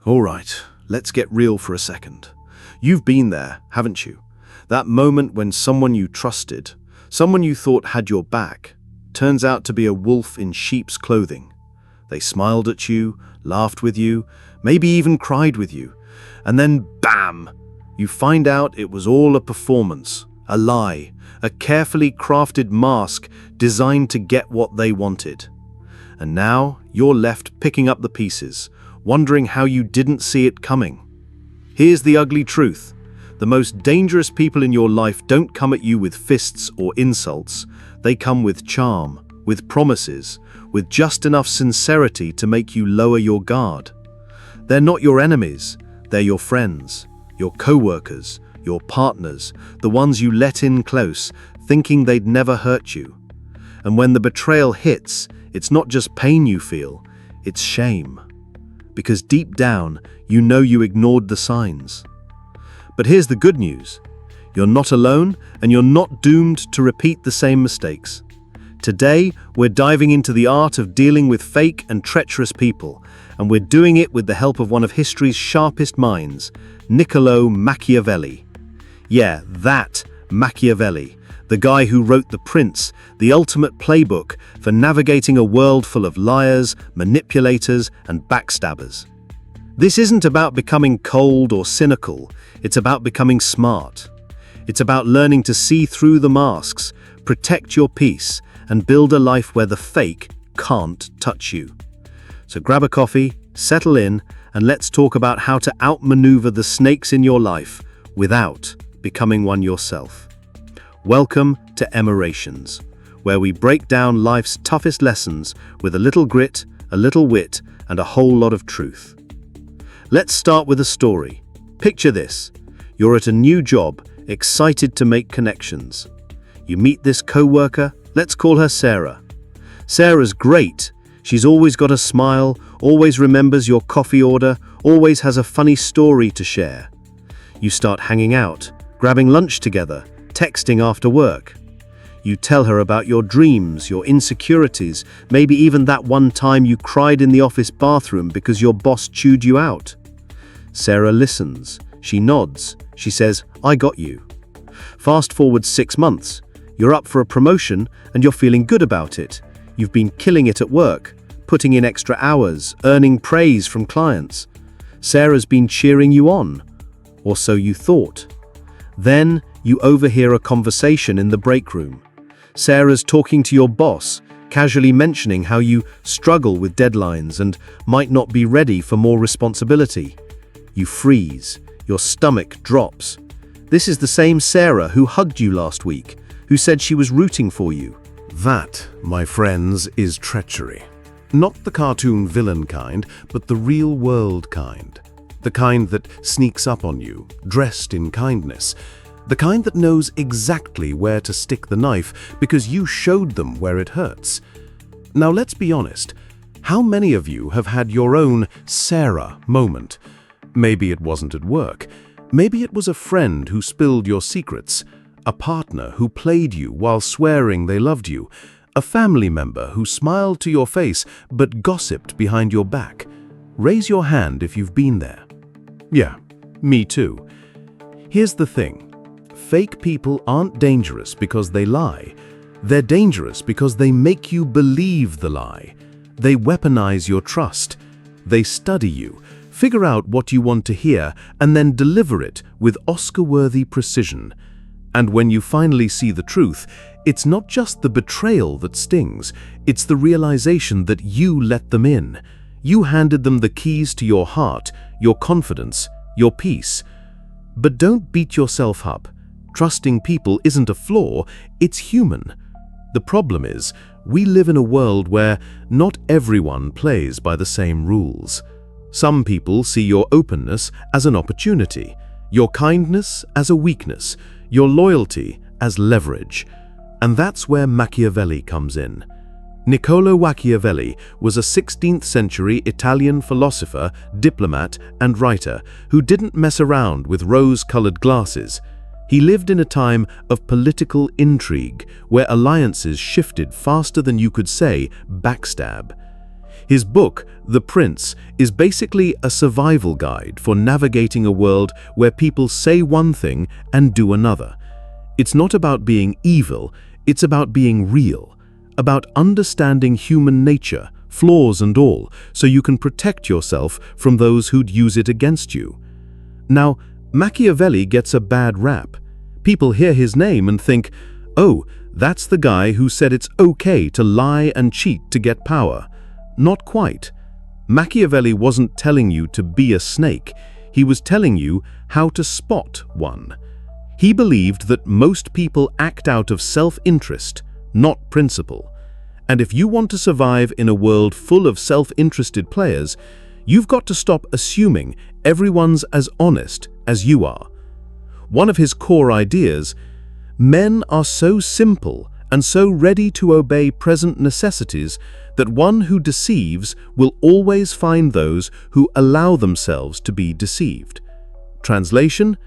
All right, let's get real for a second. You've been there, haven't you? That moment when someone you trusted, someone you thought had your back, turns out to be a wolf in sheep's clothing. They smiled at you, laughed with you, maybe even cried with you, and then bam! You find out it was all a performance, a lie, a carefully crafted mask designed to get what they wanted. And now you're left picking up the pieces, wondering how you didn't see it coming. Here's the ugly truth. The most dangerous people in your life don't come at you with fists or insults. They come with charm, with promises, with just enough sincerity to make you lower your guard. They're not your enemies, they're your friends, your co-workers, your partners, the ones you let in close, thinking they'd never hurt you. And when the betrayal hits, it's not just pain you feel, it's shame. Because deep down, you know you ignored the signs. But here's the good news. You're not alone, and you're not doomed to repeat the same mistakes. Today, we're diving into the art of dealing with fake and treacherous people, and we're doing it with the help of one of history's sharpest minds, Niccolò Machiavelli. Yeah, that Machiavelli, the guy who wrote The Prince, the ultimate playbook for navigating a world full of liars, manipulators, and backstabbers. This isn't about becoming cold or cynical, it's about becoming smart. It's about learning to see through the masks, protect your peace, and build a life where the fake can't touch you. So grab a coffee, settle in, and let's talk about how to outmaneuver the snakes in your life without becoming one yourself. Welcome to Emorations, where we break down life's toughest lessons with a little grit, a little wit, and a whole lot of truth. Let's start with a story. Picture this. You're at a new job, excited to make connections. You meet this co-worker, let's call her Sarah. Sarah's great. She's always got a smile, always remembers your coffee order, always has a funny story to share. You start hanging out, grabbing lunch together, texting after work. You tell her about your dreams, your insecurities, maybe even that one time you cried in the office bathroom because your boss chewed you out. Sarah listens. She nods. She says, "I got you." Fast forward 6 months. You're up for a promotion and you're feeling good about it. You've been killing it at work, putting in extra hours, earning praise from clients. Sarah's been cheering you on, or so you thought. Then you overhear a conversation in the break room. Sarah's talking to your boss, casually mentioning how you struggle with deadlines and might not be ready for more responsibility. You freeze. Your stomach drops. This is the same Sarah who hugged you last week, who said she was rooting for you. That, my friends, is treachery. Not the cartoon villain kind, but the real-world kind. The kind that sneaks up on you, dressed in kindness. The kind that knows exactly where to stick the knife because you showed them where it hurts. Now let's be honest. How many of you have had your own Sarah moment? Maybe it wasn't at work. Maybe it was a friend who spilled your secrets, a partner who played you while swearing they loved you, a family member who smiled to your face but gossiped behind your back. Raise your hand if you've been there. Yeah, me too. Here's the thing. Fake people aren't dangerous because they lie. They're dangerous because they make you believe the lie. They weaponize your trust. They study you, figure out what you want to hear, and then deliver it with Oscar-worthy precision. And when you finally see the truth, it's not just the betrayal that stings, it's the realization that you let them in. You handed them the keys to your heart, your confidence, your peace. But don't beat yourself up. Trusting people isn't a flaw, it's human. The problem is, we live in a world where not everyone plays by the same rules. Some people see your openness as an opportunity, your kindness as a weakness, your loyalty as leverage. And that's where Machiavelli comes in. Niccolò Machiavelli was a 16th century Italian philosopher, diplomat, and writer who didn't mess around with rose-colored glasses. He lived in a time of political intrigue where alliances shifted faster than you could say backstab. His book, The Prince, is basically a survival guide for navigating a world where people say one thing and do another. It's not about being evil, it's about being real, about understanding human nature, flaws and all, so you can protect yourself from those who'd use it against you. Now, Machiavelli gets a bad rap. People hear his name and think, oh, that's the guy who said it's okay to lie and cheat to get power. Not quite. Machiavelli wasn't telling you to be a snake. He was telling you how to spot one. He believed that most people act out of self-interest, not principle. And if you want to survive in a world full of self-interested players, you've got to stop assuming everyone's as honest as you are. One of his core ideas: men are so simple and so ready to obey present necessities that one who deceives will always find those who allow themselves to be deceived. Translation: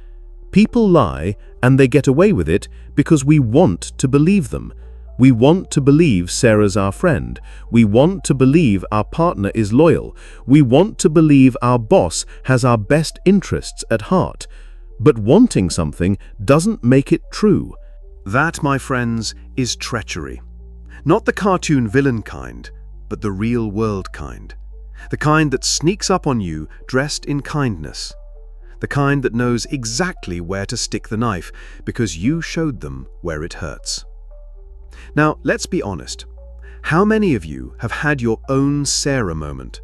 people lie and they get away with it because we want to believe them. We want to believe Sarah's our friend. We want to believe our partner is loyal. We want to believe our boss has our best interests at heart. But wanting something doesn't make it true. That, my friends, is treachery. Not the cartoon villain kind, but the real world kind. The kind that sneaks up on you dressed in kindness. The kind that knows exactly where to stick the knife because you showed them where it hurts. Now, let's be honest. How many of you have had your own Sarah moment?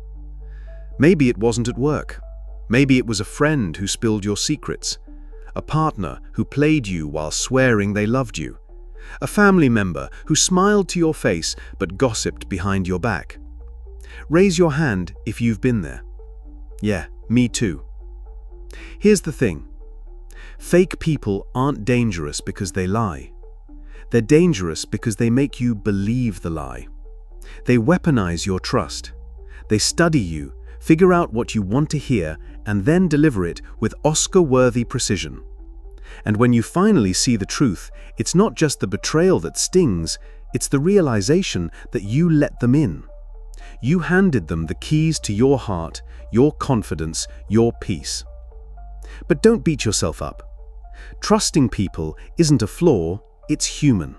Maybe it wasn't at work. Maybe it was a friend who spilled your secrets. A partner who played you while swearing they loved you. A family member who smiled to your face but gossiped behind your back. Raise your hand if you've been there. Yeah, me too. Here's the thing. Fake people aren't dangerous because they lie. They're dangerous because they make you believe the lie. They weaponize your trust. They study you, figure out what you want to hear, and then deliver it with Oscar-worthy precision. And when you finally see the truth, it's not just the betrayal that stings, it's the realization that you let them in. You handed them the keys to your heart, your confidence, your peace. But don't beat yourself up. Trusting people isn't a flaw, it's human.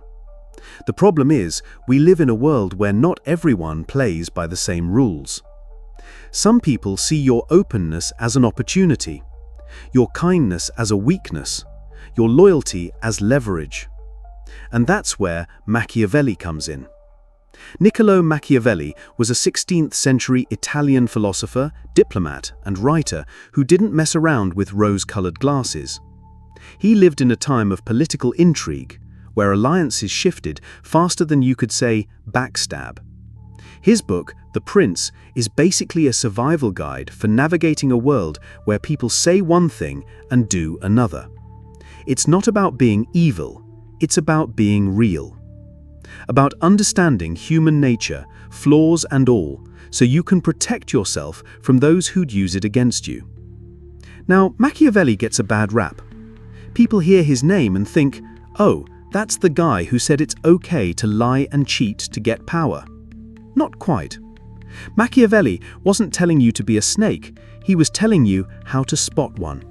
The problem is, we live in a world where not everyone plays by the same rules. Some people see your openness as an opportunity, your kindness as a weakness, your loyalty as leverage. And that's where Machiavelli comes in. Niccolò Machiavelli was a 16th century Italian philosopher, diplomat, and writer who didn't mess around with rose-colored glasses. He lived in a time of political intrigue, where alliances shifted faster than you could say backstab. His book, The Prince, is basically a survival guide for navigating a world where people say one thing and do another. It's not about being evil, it's about being real. About understanding human nature, flaws and all, so you can protect yourself from those who'd use it against you. Now, Machiavelli gets a bad rap. People hear his name and think, oh, that's the guy who said it's okay to lie and cheat to get power. Not quite. Machiavelli wasn't telling you to be a snake, he was telling you how to spot one.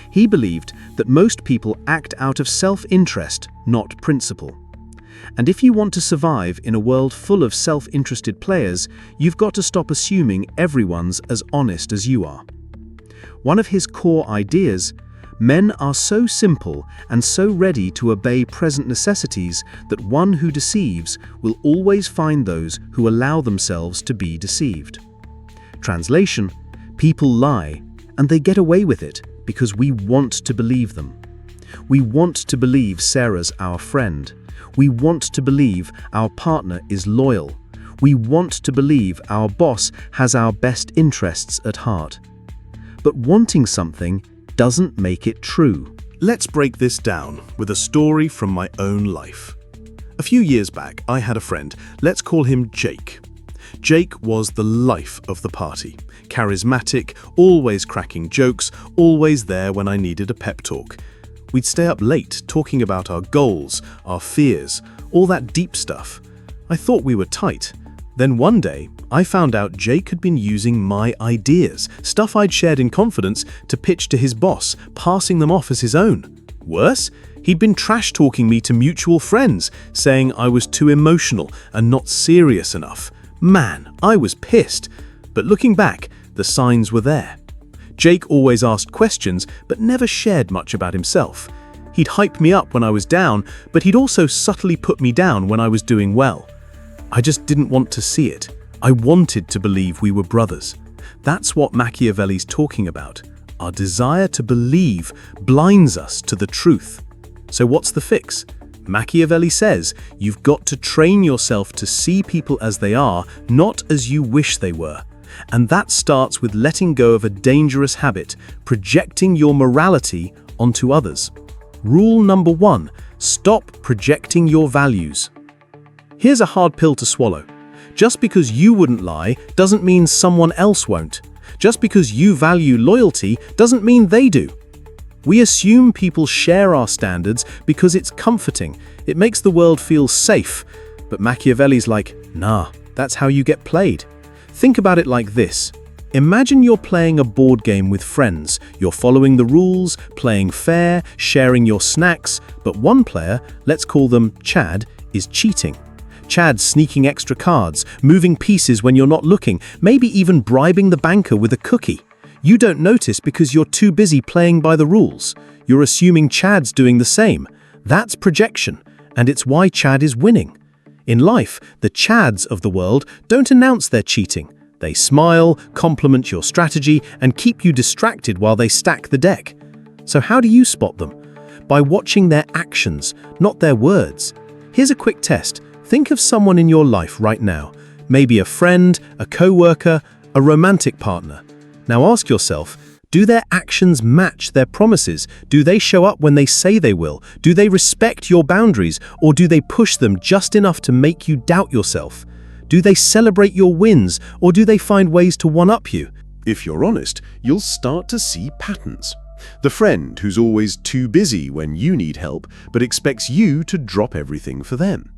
He believed that most people act out of self-interest, not principle. And if you want to survive in a world full of self-interested players, you've got to stop assuming everyone's as honest as you are. One of his core ideas: men are so simple and so ready to obey present necessities that one who deceives will always find those who allow themselves to be deceived. Translation: people lie, and they get away with it because we want to believe them. We want to believe Sarah's our friend. We want to believe our partner is loyal. We want to believe our boss has our best interests at heart. But wanting something doesn't make it true. Let's break this down with a story from my own life. A few years back, I had a friend, let's call him Jake. Jake was the life of the party. Charismatic, always cracking jokes, always there when I needed a pep talk. We'd stay up late talking about our goals, our fears, all that deep stuff. I thought we were tight. Then one day, I found out Jake had been using my ideas, stuff I'd shared in confidence, to pitch to his boss, passing them off as his own. Worse, he'd been trash-talking me to mutual friends, saying I was too emotional and not serious enough. Man, I was pissed. But looking back, the signs were there. Jake always asked questions, but never shared much about himself. He'd hype me up when I was down, but he'd also subtly put me down when I was doing well. I just didn't want to see it. I wanted to believe we were brothers. That's what Machiavelli's talking about. Our desire to believe blinds us to the truth. So what's the fix? Machiavelli says you've got to train yourself to see people as they are, not as you wish they were. And that starts with letting go of a dangerous habit, projecting your morality onto others. Rule number 1, stop projecting your values. Here's a hard pill to swallow. Just because you wouldn't lie doesn't mean someone else won't. Just because you value loyalty doesn't mean they do. We assume people share our standards because it's comforting. It makes the world feel safe. But Machiavelli's like, nah, that's how you get played. Think about it like this. Imagine you're playing a board game with friends. You're following the rules, playing fair, sharing your snacks, but one player, let's call them Chad, is cheating. Chad's sneaking extra cards, moving pieces when you're not looking, maybe even bribing the banker with a cookie. You don't notice because you're too busy playing by the rules. You're assuming Chad's doing the same. That's projection, and it's why Chad is winning. In life, the Chads of the world don't announce they're cheating. They smile, compliment your strategy, and keep you distracted while they stack the deck. So how do you spot them? By watching their actions, not their words. Here's a quick test. Think of someone in your life right now. Maybe a friend, a co-worker, a romantic partner. Now ask yourself, do their actions match their promises? Do they show up when they say they will? Do they respect your boundaries, or do they push them just enough to make you doubt yourself? Do they celebrate your wins, or do they find ways to one-up you? If you're honest, you'll start to see patterns. The friend who's always too busy when you need help, but expects you to drop everything for them.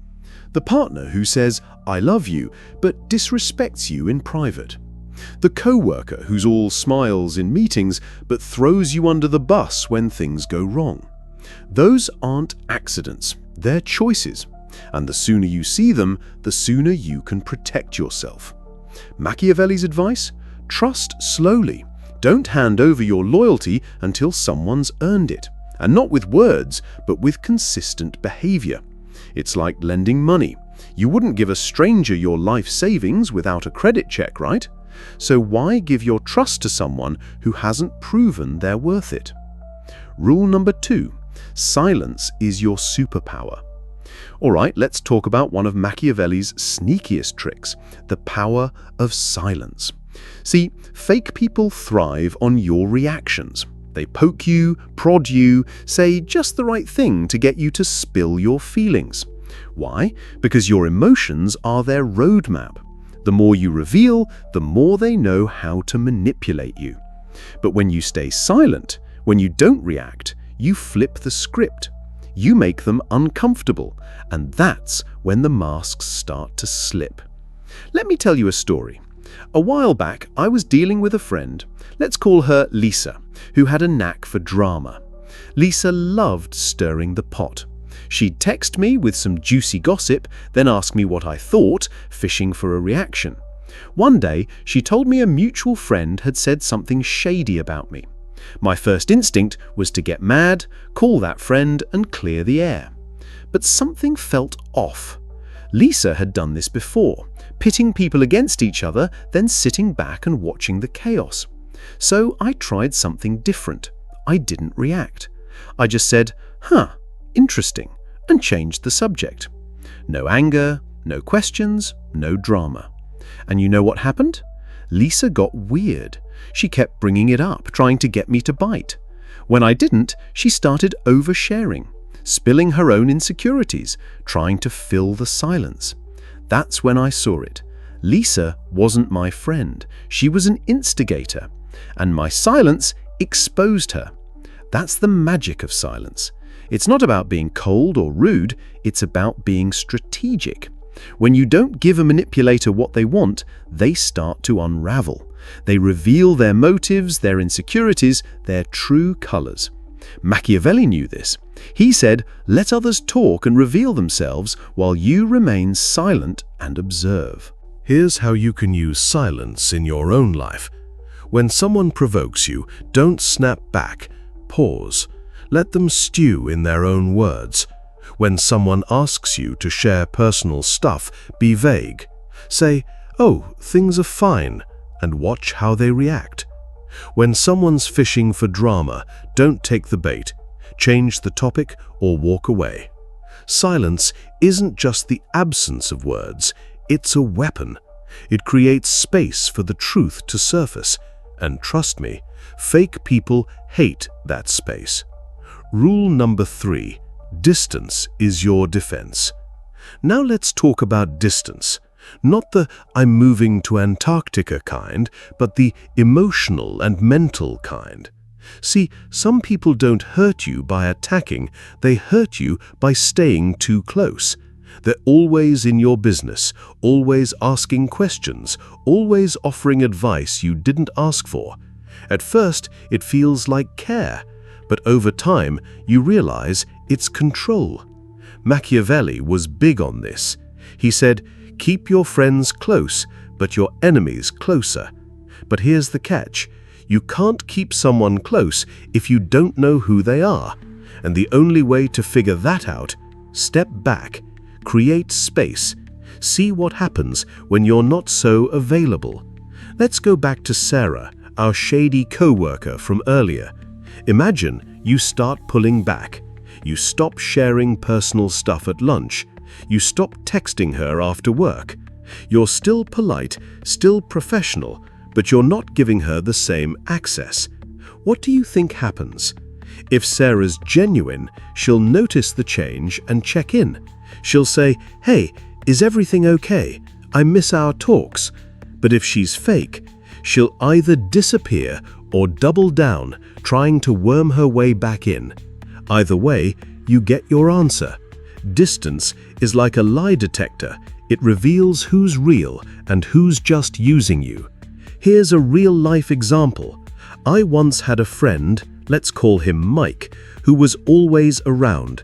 The partner who says, I love you, but disrespects you in private. The co-worker who's all smiles in meetings, but throws you under the bus when things go wrong. Those aren't accidents, they're choices. And the sooner you see them, the sooner you can protect yourself. Machiavelli's advice? Trust slowly. Don't hand over your loyalty until someone's earned it. And not with words, but with consistent behavior. It's like lending money. You wouldn't give a stranger your life savings without a credit check, right? So why give your trust to someone who hasn't proven they're worth it? Rule number 2. Silence is your superpower. Alright, let's talk about one of Machiavelli's sneakiest tricks, the power of silence. See, fake people thrive on your reactions. They poke you, prod you, say just the right thing to get you to spill your feelings. Why? Because your emotions are their roadmap. The more you reveal, the more they know how to manipulate you. But when you stay silent, when you don't react, you flip the script. You make them uncomfortable, and that's when the masks start to slip. Let me tell you a story. A while back, I was dealing with a friend, let's call her Lisa, who had a knack for drama. Lisa loved stirring the pot. She'd text me with some juicy gossip, then ask me what I thought, fishing for a reaction. One day, she told me a mutual friend had said something shady about me. My first instinct was to get mad, call that friend, and clear the air. But something felt off. Lisa had done this before, pitting people against each other, then sitting back and watching the chaos. So I tried something different. I didn't react. I just said, interesting, and changed the subject. No anger, no questions, no drama. And you know what happened? Lisa got weird. She kept bringing it up, trying to get me to bite. When I didn't, she started oversharing, spilling her own insecurities, trying to fill the silence. That's when I saw it. Lisa wasn't my friend. She was an instigator, and my silence exposed her. That's the magic of silence. It's not about being cold or rude, it's about being strategic. When you don't give a manipulator what they want, they start to unravel. They reveal their motives, their insecurities, their true colors. Machiavelli knew this. He said, "Let others talk and reveal themselves while you remain silent and observe." Here's how you can use silence in your own life. When someone provokes you, don't snap back. Pause. Let them stew in their own words. When someone asks you to share personal stuff, be vague. Say, "Oh, things are fine," and watch how they react. When someone's fishing for drama, don't take the bait. Change the topic or walk away. Silence isn't just the absence of words, it's a weapon. It creates space for the truth to surface. And trust me, fake people hate that space. Rule number 3, distance is your defense. Now let's talk about distance. Not the "I'm moving to Antarctica" kind, but the emotional and mental kind. See, some people don't hurt you by attacking, they hurt you by staying too close. They're always in your business, always asking questions, always offering advice you didn't ask for. At first, it feels like care, but over time, you realize it's control. Machiavelli was big on this. He said, "Keep your friends close, but your enemies closer." But here's the catch. You can't keep someone close if you don't know who they are. And the only way to figure that out, step back, create space, see what happens when you're not so available. Let's go back to Sarah, our shady co-worker from earlier. Imagine you start pulling back. You stop sharing personal stuff at lunch. You stop texting her after work. You're still polite, still professional, but you're not giving her the same access. What do you think happens? If Sarah's genuine, she'll notice the change and check in. She'll say, "Hey, is everything okay? I miss our talks." But if she's fake, she'll either disappear or double down, trying to worm her way back in. Either way, you get your answer. Distance is like a lie detector. It reveals who's real and who's just using you. Here's a real-life example. I once had a friend, let's call him Mike, who was always around.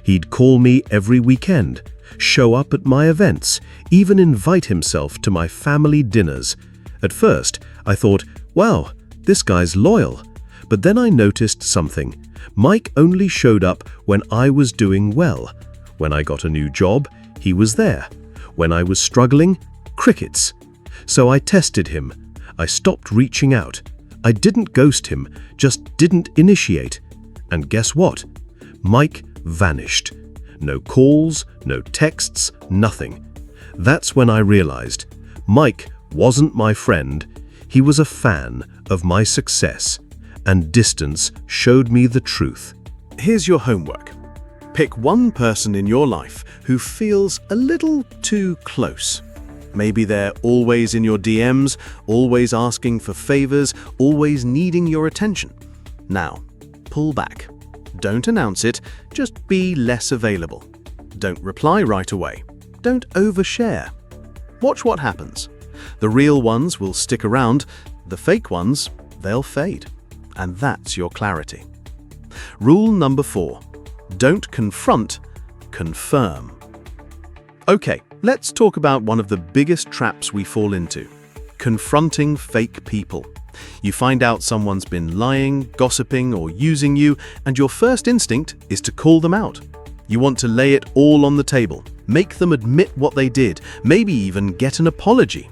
He'd call me every weekend, show up at my events, even invite himself to my family dinners. At first, I thought, wow, this guy's loyal. But then I noticed something. Mike only showed up when I was doing well. When I got a new job, he was there. When I was struggling, crickets. So I tested him. I stopped reaching out. I didn't ghost him, just didn't initiate. And guess what? Mike vanished. No calls, no texts, nothing. That's when I realized Mike wasn't my friend. He was a fan of my success, and distance showed me the truth. Here's your homework. Pick one person in your life who feels a little too close. Maybe they're always in your DMs, always asking for favors, always needing your attention. Now, pull back. Don't announce it, just be less available. Don't reply right away. Don't overshare. Watch what happens. The real ones will stick around, the fake ones, they'll fade. And that's your clarity. Rule number 4. Don't confront, confirm. Okay, let's talk about one of the biggest traps we fall into. Confronting fake people. You find out someone's been lying, gossiping, or using you, and your first instinct is to call them out. You want to lay it all on the table, make them admit what they did, maybe even get an apology.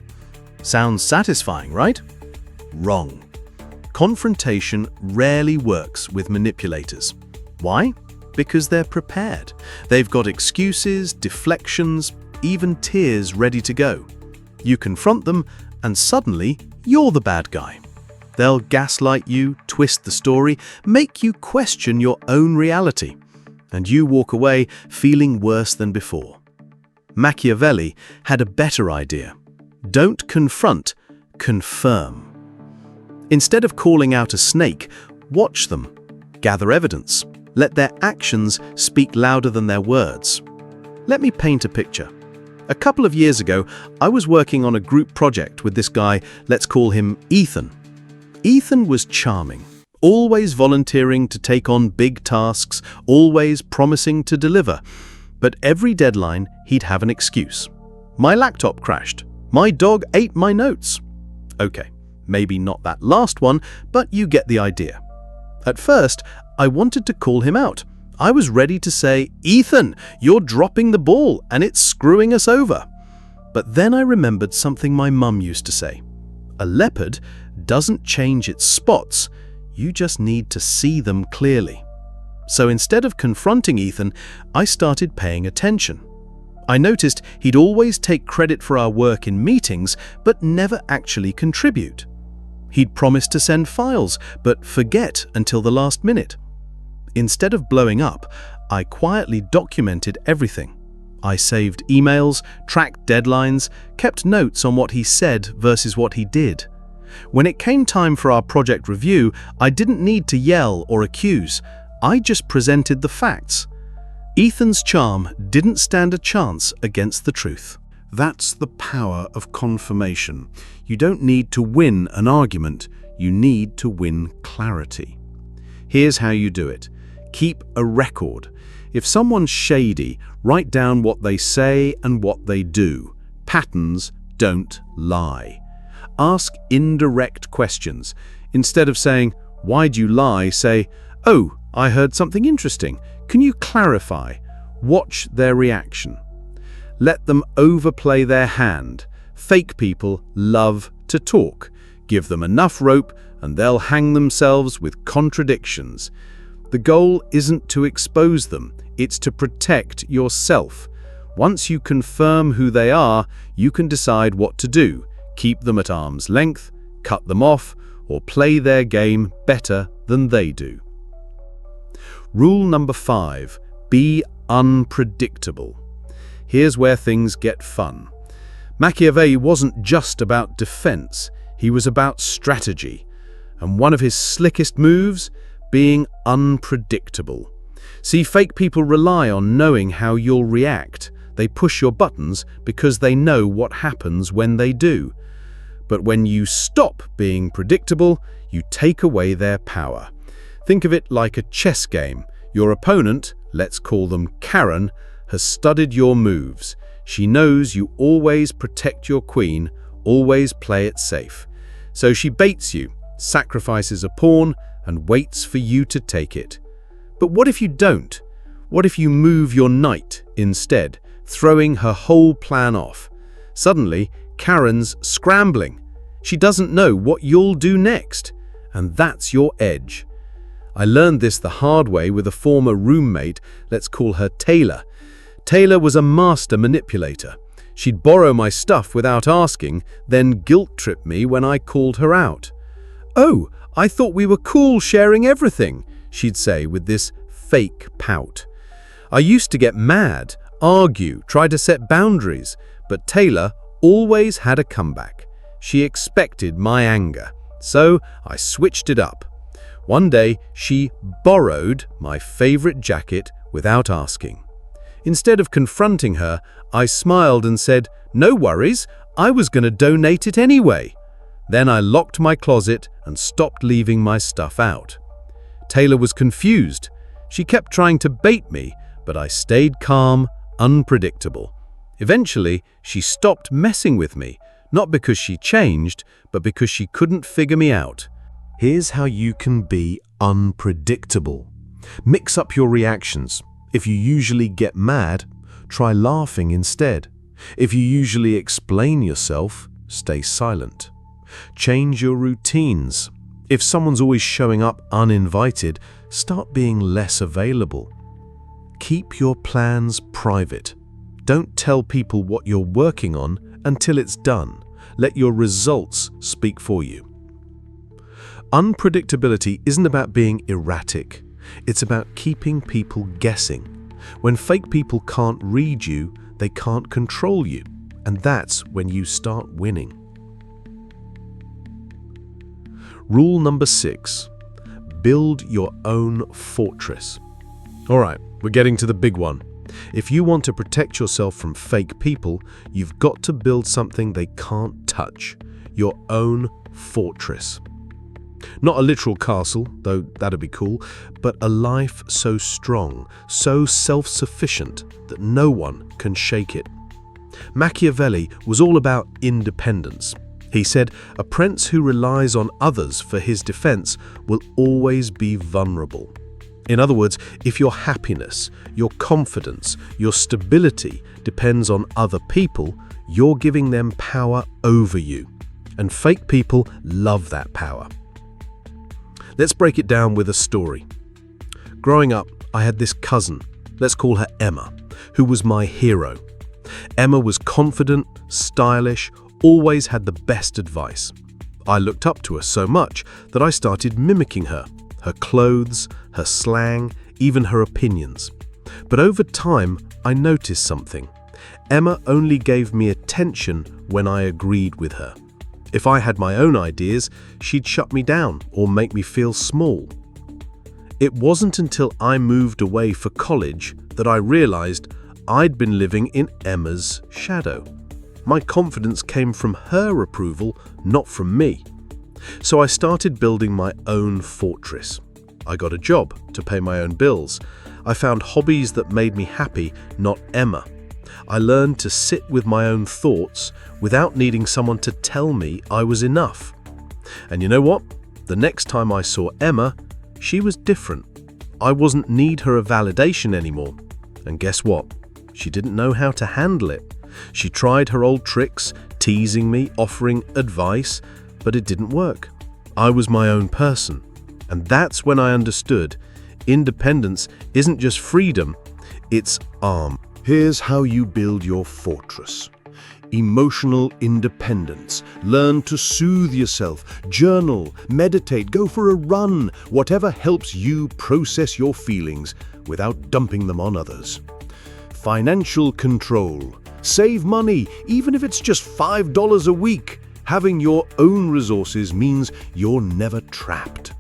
Sounds satisfying, right? Wrong. Confrontation rarely works with manipulators. Why? Because they're prepared. They've got excuses, deflections, even tears ready to go. You confront them, and suddenly you're the bad guy. They'll gaslight you, twist the story, make you question your own reality, and you walk away feeling worse than before. Machiavelli had a better idea. Don't confront, confirm. Instead of calling out a snake, watch them, gather evidence, let their actions speak louder than their words. Let me paint a picture. A couple of years ago, I was working on a group project with this guy, let's call him Ethan. Ethan was charming, always volunteering to take on big tasks, always promising to deliver. But every deadline, he'd have an excuse. My laptop crashed. My dog ate my notes. Okay, maybe not that last one, but you get the idea. At first, I wanted to call him out. I was ready to say, "Ethan, you're dropping the ball and it's screwing us over." But then I remembered something my mum used to say. A leopard doesn't change its spots, you just need to see them clearly. So instead of confronting Ethan, I started paying attention. I noticed he'd always take credit for our work in meetings, but never actually contribute. He'd promise to send files, but forget until the last minute. Instead of blowing up, I quietly documented everything. I saved emails, tracked deadlines, kept notes on what he said versus what he did. When it came time for our project review, I didn't need to yell or accuse. I just presented the facts. Ethan's charm didn't stand a chance against the truth. That's the power of confirmation. You don't need to win an argument, you need to win clarity. Here's how you do it. Keep a record. If someone's shady, write down what they say and what they do. Patterns don't lie. Ask indirect questions. Instead of saying, "Why'd you lie?" say, "Oh, I heard something interesting. Can you clarify?" Watch their reaction. Let them overplay their hand. Fake people love to talk. Give them enough rope and they'll hang themselves with contradictions. The goal isn't to expose them, it's to protect yourself. Once you confirm who they are, you can decide what to do. Keep them at arm's length, cut them off, or play their game better than they do. Rule number 5, be unpredictable. Here's where things get fun. Machiavelli wasn't just about defense, he was about strategy. And one of his slickest moves, being unpredictable. See, fake people rely on knowing how you'll react. They push your buttons because they know what happens when they do. But when you stop being predictable, you take away their power. Think of it like a chess game. Your opponent, let's call them Karen, has studied your moves. She knows you always protect your queen, always play it safe. So she baits you, sacrifices a pawn, and waits for you to take it. But what if you don't? What if you move your knight instead, throwing her whole plan off? Suddenly, Karen's scrambling. She doesn't know what you'll do next, and that's your edge. I learned this the hard way with a former roommate, let's call her Taylor. Taylor was a master manipulator. She'd borrow my stuff without asking, then guilt-trip me when I called her out. "Oh, I thought we were cool sharing everything," she'd say with this fake pout. I used to get mad, argue, try to set boundaries, but Taylor always had a comeback. She expected my anger, so I switched it up. One day, she borrowed my favorite jacket without asking. Instead of confronting her, I smiled and said, "No worries, I was going to donate it anyway." Then I locked my closet and stopped leaving my stuff out. Taylor was confused. She kept trying to bait me, but I stayed calm, unpredictable. Eventually, she stopped messing with me, not because she changed, but because she couldn't figure me out. Here's how you can be unpredictable. Mix up your reactions. If you usually get mad, try laughing instead. If you usually explain yourself, stay silent. Change your routines. If someone's always showing up uninvited, start being less available. Keep your plans private. Don't tell people what you're working on until it's done. Let your results speak for you. Unpredictability isn't about being erratic. It's about keeping people guessing. When fake people can't read you, they can't control you. And that's when you start winning. Rule number 6, build your own fortress. All right, we're getting to the big one. If you want to protect yourself from fake people, you've got to build something they can't touch, your own fortress. Not a literal castle, though that'd be cool, but a life so strong, so self-sufficient that no one can shake it. Machiavelli was all about independence. He said, "A prince who relies on others for his defense will always be vulnerable." In other words, if your happiness, your confidence, your stability depends on other people, you're giving them power over you. And fake people love that power. Let's break it down with a story. Growing up, I had this cousin, let's call her Emma, who was my hero. Emma was confident, stylish, always had the best advice. I looked up to her so much that I started mimicking her clothes, her slang, even her opinions. But over time, I noticed something. Emma only gave me attention when I agreed with her. If I had my own ideas, she'd shut me down or make me feel small. It wasn't until I moved away for college that I realized I'd been living in Emma's shadow. My confidence came from her approval, not from me. So I started building my own fortress. I got a job to pay my own bills. I found hobbies that made me happy, not Emma. I learned to sit with my own thoughts without needing someone to tell me I was enough. And you know what? The next time I saw Emma, she was different. I wasn't need her validation anymore. And guess what? She didn't know how to handle it. She tried her old tricks, teasing me, offering advice, but it didn't work. I was my own person. And that's when I understood independence isn't just freedom, it's arm. Here's how you build your fortress. Emotional independence. Learn to soothe yourself, journal, meditate, go for a run, whatever helps you process your feelings without dumping them on others. Financial control. Save money, even if it's just $5 a week. Having your own resources means you're never trapped.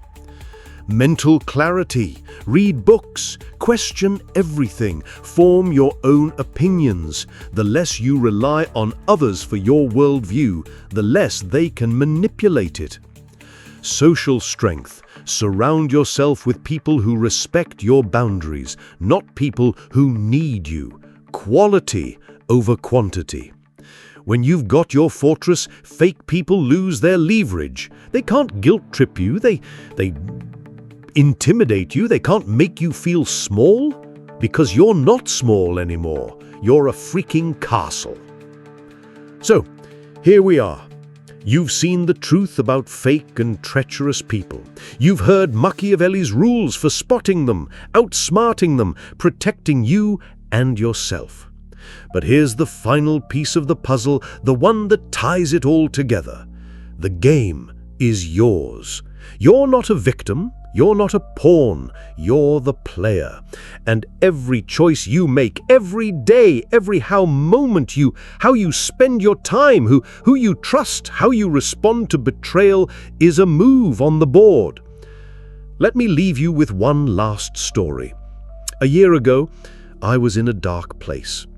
Mental clarity. Read books, question everything, form your own opinions. The less you rely on others for your worldview, the less they can manipulate it. Social strength. Surround yourself with people who respect your boundaries, not people who need you. Quality over quantity. When you've got your fortress, fake people lose their leverage. They can't guilt trip you, they intimidate you, they can't make you feel small, because you're not small anymore. You're a freaking castle. So, here we are. You've seen the truth about fake and treacherous people. You've heard Machiavelli's rules for spotting them, outsmarting them, protecting you and yourself. But here's the final piece of the puzzle, the one that ties it all together. The game is yours. You're not a victim. You're not a pawn, you're the player. And every choice you make, every day, how you spend your time, who you trust, how you respond to betrayal is a move on the board. Let me leave you with one last story. A year ago, I was in a dark place.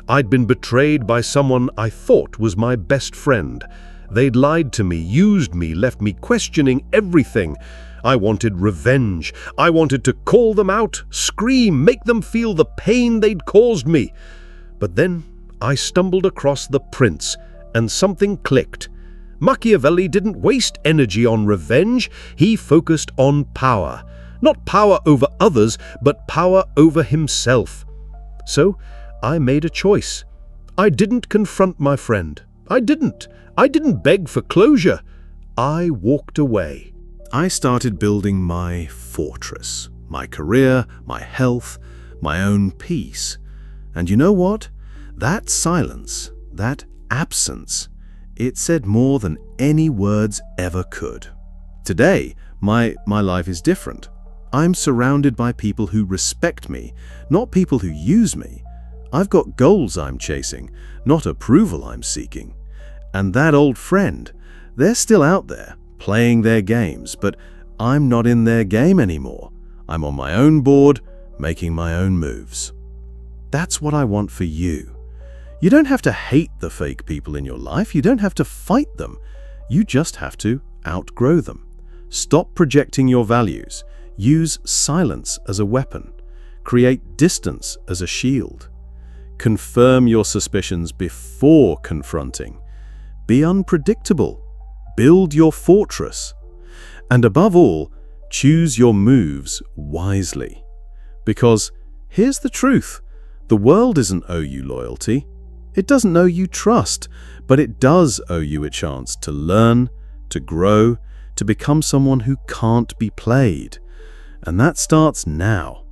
I'd been betrayed by someone I thought was my best friend. They'd lied to me, used me, left me questioning everything. I wanted revenge. I wanted to call them out, scream, make them feel the pain they'd caused me. But then I stumbled across The Prince, and something clicked. Machiavelli didn't waste energy on revenge. He focused on power. Not power over others, but power over himself. So I made a choice. I didn't confront my friend. I didn't beg for closure. I walked away. I started building my fortress, my career, my health, my own peace. And you know what? That silence, that absence, it said more than any words ever could. Today, my life is different. I'm surrounded by people who respect me, not people who use me. I've got goals I'm chasing, not approval I'm seeking. And that old friend, they're still out there, playing their games, but I'm not in their game anymore. I'm on my own board, making my own moves. That's what I want for you. You don't have to hate the fake people in your life. You don't have to fight them. You just have to outgrow them. Stop projecting your values. Use silence as a weapon. Create distance as a shield. Confirm your suspicions before confronting. Be unpredictable. Build your fortress. And above all, choose your moves wisely. Because here's the truth. The world doesn't owe you loyalty. It doesn't owe you trust, but it does owe you a chance to learn, to grow, to become someone who can't be played. And that starts now.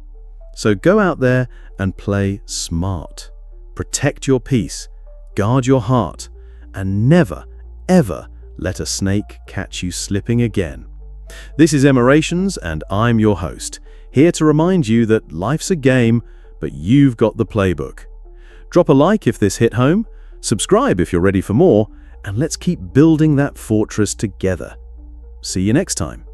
So go out there and play smart. Protect your peace, guard your heart, and never, ever let a snake catch you slipping again. This is Emorations, and I'm your host, here to remind you that life's a game, but you've got the playbook. Drop a like if this hit home, subscribe if you're ready for more, and let's keep building that fortress together. See you next time.